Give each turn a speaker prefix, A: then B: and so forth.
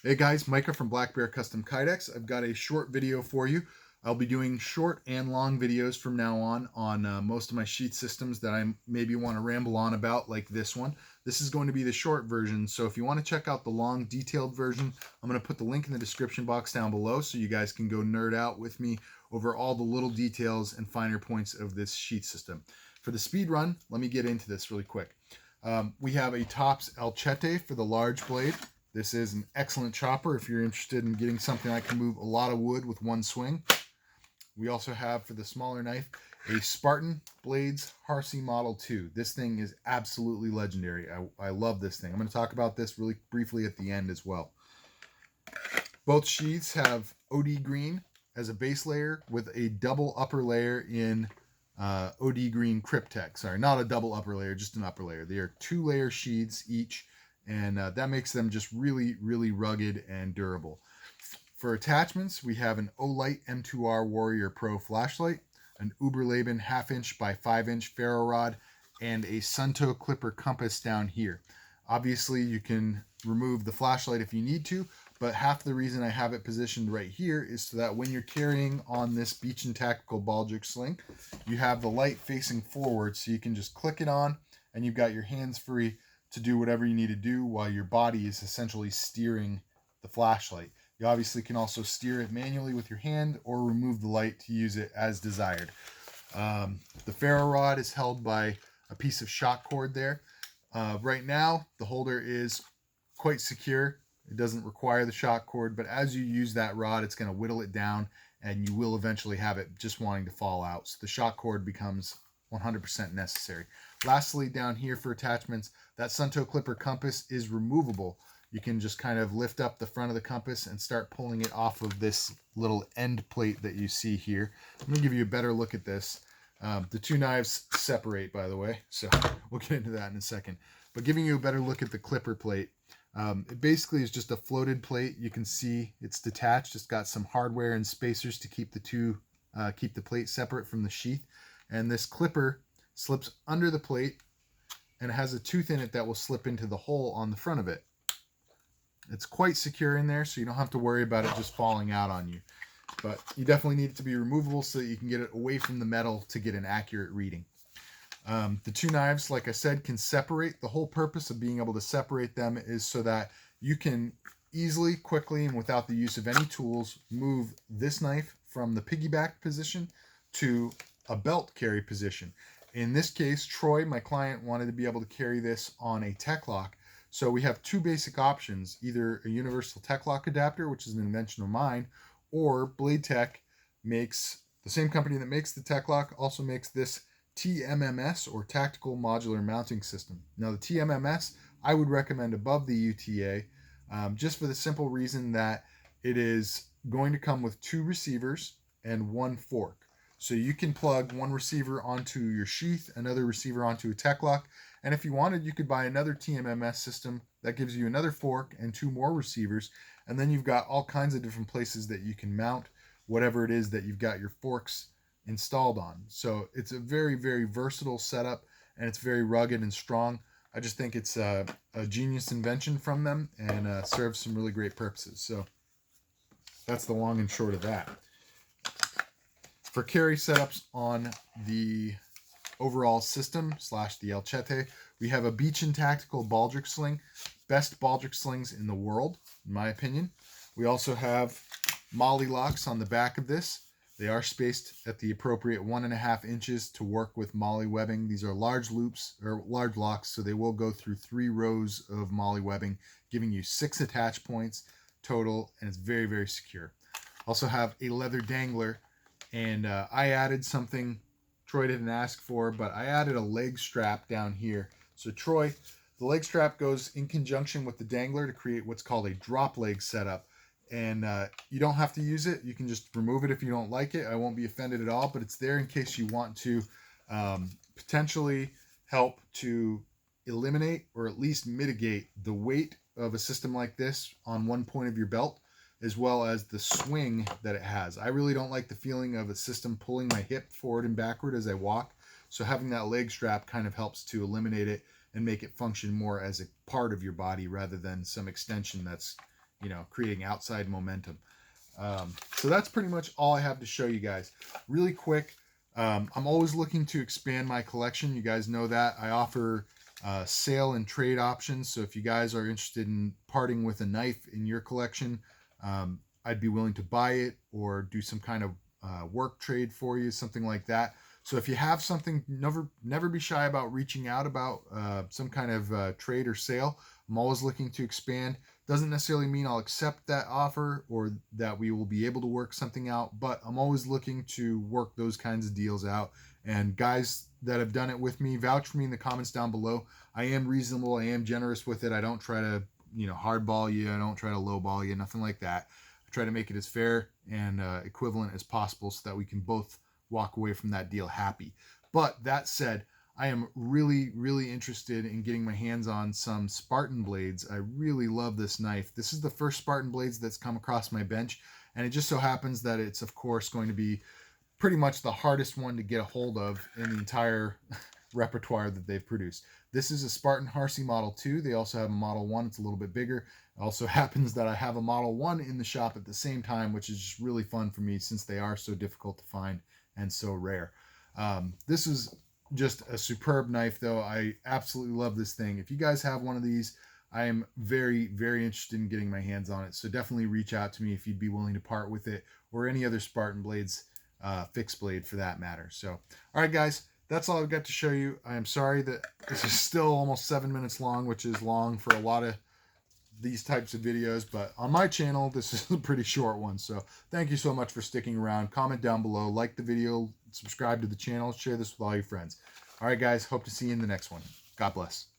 A: Hey guys, Micah from Black Bear Custom Kydex. I've got a short video for you. I'll be doing short and long videos from now on most of my sheath systems that I maybe want to ramble on about, like this one. This is going to be the short version, so if you want to check out the long, detailed version, I'm going to put the link in the description box down below so you guys can go nerd out with me over all the little details and finer points of this sheath system. For the speed run, let me get into this really quick. We have a Tops Chete for the large blade. This is an excellent chopper if you're interested in getting something that can move a lot of wood with one swing. We also have, for the smaller knife, a Spartan Blades Harsey Model 2. This thing is absolutely legendary. I love this thing. I'm going to talk about this really briefly at the end as well. Both sheaths have OD green as a base layer with a double upper layer in OD green Cryptek. Sorry, not a double upper layer, just an upper layer. They are 2-layer sheaths each, and that makes them just really, really rugged and durable. For attachments, we have an Olight M2R Warrior Pro flashlight, an Uberleben 1/2" by 5" ferro rod, and a Sunto clipper compass down here. Obviously, you can remove the flashlight if you need to, but half the reason I have it positioned right here is so that when you're carrying on this Beach and Tactical ball jig sling, you have the light facing forward, so you can just click it on and you've got your hands free to do whatever you need to do while your body is essentially steering the flashlight. You obviously can also steer it manually with your hand or remove the light to use it as desired. The ferro rod is held by a piece of shock cord there. Right now, the holder is quite secure. It doesn't require the shock cord, but as you use that rod, it's going to whittle it down and you will eventually have it just wanting to fall out. So the shock cord becomes 100% necessary. Lastly, down here for attachments, that Sunto clipper compass is removable. You can just kind of lift up the front of the compass and start pulling it off of this little end plate that you see here. I'm going to give you a better look at this. The two knives separate, by the way, so we'll get into that in a second. But giving you a better look at the clipper plate, it basically is just a floated plate. You can see it's detached. It's got some hardware and spacers to keep the plate separate from the sheath. And this clipper slips under the plate and it has a tooth in it that will slip into the hole on the front of it. It's quite secure in there, so you don't have to worry about it just falling out on you. But you definitely need it to be removable so that you can get it away from the metal to get an accurate reading. The two knives, like I said, can separate. The whole purpose of being able to separate them is so that you can easily, quickly, and without the use of any tools, move this knife from the piggyback position to a belt carry position. In this case, Troy, my client, wanted to be able to carry this on a tech lock. So we have two basic options, either a universal tech lock adapter, which is an invention of mine, or Blade Tech makes, the same company that makes the tech lock also makes this TMMS, or Tactical Modular Mounting System. Now the TMMS, I would recommend above the UTA, just for the simple reason that it is going to come with 2 receivers and 1 fork. So you can plug one receiver onto your sheath, another receiver onto a tech lock, and if you wanted, you could buy another TMMS system that gives you another fork and 2 more receivers, and then you've got all kinds of different places that you can mount whatever it is that you've got your forks installed on. So it's a very, very versatile setup, and it's very rugged and strong. I just think it's a genius invention from them, and serves some really great purposes. So that's the long and short of that. For carry setups on the overall system / the Chete, we have a Beach and Tactical baldric sling, best baldric slings in the world, in my opinion. We also have molly locks on the back of this. They are spaced at the appropriate 1.5 inches to work with molly webbing. These are large loops or large locks, so they will go through 3 rows of molly webbing, giving you 6 attach points total, and it's very, very secure. Also have a leather dangler, and I added something Troy didn't ask for, but I added a leg strap down here. So Troy, the leg strap goes in conjunction with the dangler to create what's called a drop leg setup. And you don't have to use it. You can just remove it if you don't like it. I won't be offended at all, but it's there in case you want to potentially help to eliminate or at least mitigate the weight of a system like this on one point of your belt, as well as the swing that it has. I really don't like the feeling of a system pulling my hip forward and backward as I walk. So having that leg strap kind of helps to eliminate it and make it function more as a part of your body rather than some extension that's you know, creating outside momentum. So that's pretty much all I have to show you guys. Really quick, I'm always looking to expand my collection. You guys know that. I offer sale and trade options. So if you guys are interested in parting with a knife in your collection, I'd be willing to buy it or do some kind of work trade for you, something like that. So if you have something, never be shy about reaching out about some kind of trade or sale. I'm always looking to expand. Doesn't necessarily mean I'll accept that offer or that we will be able to work something out, but I'm always looking to work those kinds of deals out. And guys that have done it with me, vouch for me in the comments down below. I am reasonable. I am generous with it. I don't try to, you know, hardball you. I don't try to lowball you, nothing like that. I try to make it as fair and equivalent as possible so that we can both walk away from that deal happy. But that said, I am really interested in getting my hands on some Spartan blades. I really love this knife. This is the first Spartan blades that's come across my bench, and it just so happens that it's, of course, going to be pretty much the hardest one to get a hold of in the entire repertoire that they've produced. This is a Spartan Harsey Model 2. They also have a Model 1. It's a little bit bigger. It also happens that I have a Model 1 in the shop at the same time, which is just really fun for me since they are so difficult to find and so rare. This is just a superb knife, though. I absolutely love this thing. If you guys have one of these, I am very interested in getting my hands on it. So definitely reach out to me if you'd be willing to part with it, or any other Spartan blades, fixed blade for that matter. So, all right, guys, that's all I've got to show you. I am sorry that this is still almost 7 minutes long, which is long for a lot of these types of videos, but on my channel, this is a pretty short one. So thank you so much for sticking around. Comment down below, like the video, subscribe to the channel, share this with all your friends. All right, guys, hope to see you in the next one. God bless.